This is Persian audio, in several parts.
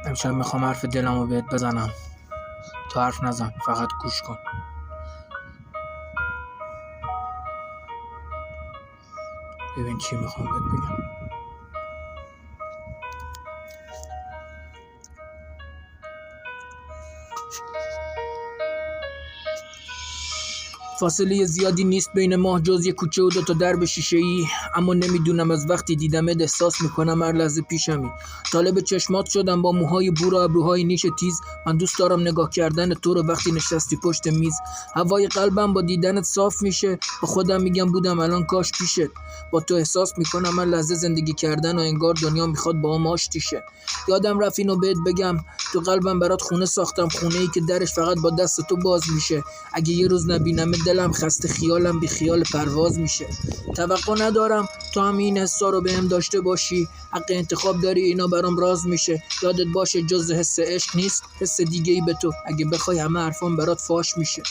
امشب میخوام حرف دلمو بهت بزنم. تو حرف نزن، فقط گوش کن. ببین چی میخوام بهت بگم. فاصله زیادی نیست بین ما جز یه کوچه و 2 درب شیشه‌ای، اما نمیدونم از وقتی دیدمت احساس میکنم هر لحظه پیشمی. طالب چشمات شدم با موهای بور و ابروهای نیش تیز. من دوست دارم نگاه کردن تو رو وقتی نشستی پشت میز. هوای قلبم با دیدنت صاف میشه. با خودم میگم بودم الان کاش پیشت. با تو احساس میکنم هر لحظه زندگی کردن و انگار دنیا میخواد با هم آشتی شه. یادم رفت اینو بهت بگم، تو قلبم برات خونه ساختم، خونه‌ای که درش فقط با دست تو باز میشه. اگه یه روز نبینم دلم خسته، خیالم بی خیال پرواز میشه. توقع ندارم تو هم این حسا رو بهم داشته باشی. حق انتخاب داری، اینا برام راز میشه. یادت باشه جز حس عشق نیست حس دیگه ای به تو. اگه بخوای همه حرفام برات فاش میشه.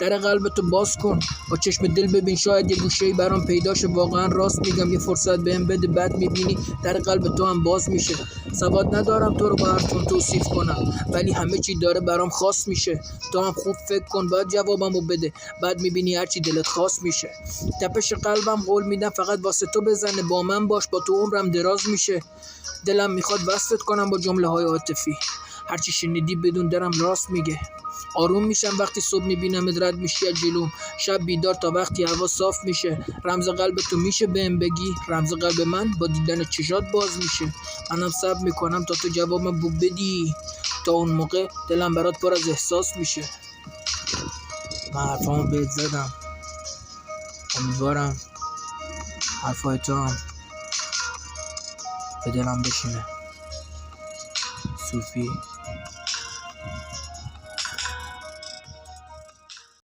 در قلب تو باز کن، با چشم دل ببین، شاید یه گوشه‌ای برام پیداشه. واقعا راست میگم، یه فرصت بهم بده، بعد میبینی در قلب تو هم باز میشه. سواد ندارم تو رو با حرفم توصیف کنم، ولی همه چی داره برام خاص میشه. تو هم خوب فکر کن، بعد جوابمو بده، بعد میبینی هرچی دلت خواست میشه. تپش قلبم قول میدم فقط واسه تو بزنه. با من باش، با تو عمرم دراز میشه. دلم میخواد وصلت کنم با جمله های عاطفی. هرچی شنیدی بدون درم راست میگه. آروم میشم وقتی صبح میبینم رد میشی از جلوم. شب بیدار تا وقتی هوا صاف میشه. رمز قلب تو میشه بهم بگی؟ رمز قلب من با دیدن چشات باز میشه. منم صبر میکنم تا تو جوابم بدی. تا اون موقع دلم برات پر از احساس میشه. من حرفامو بهت زدم، امیدوارم حرفای تو هم به دلم بشینه. صوفی.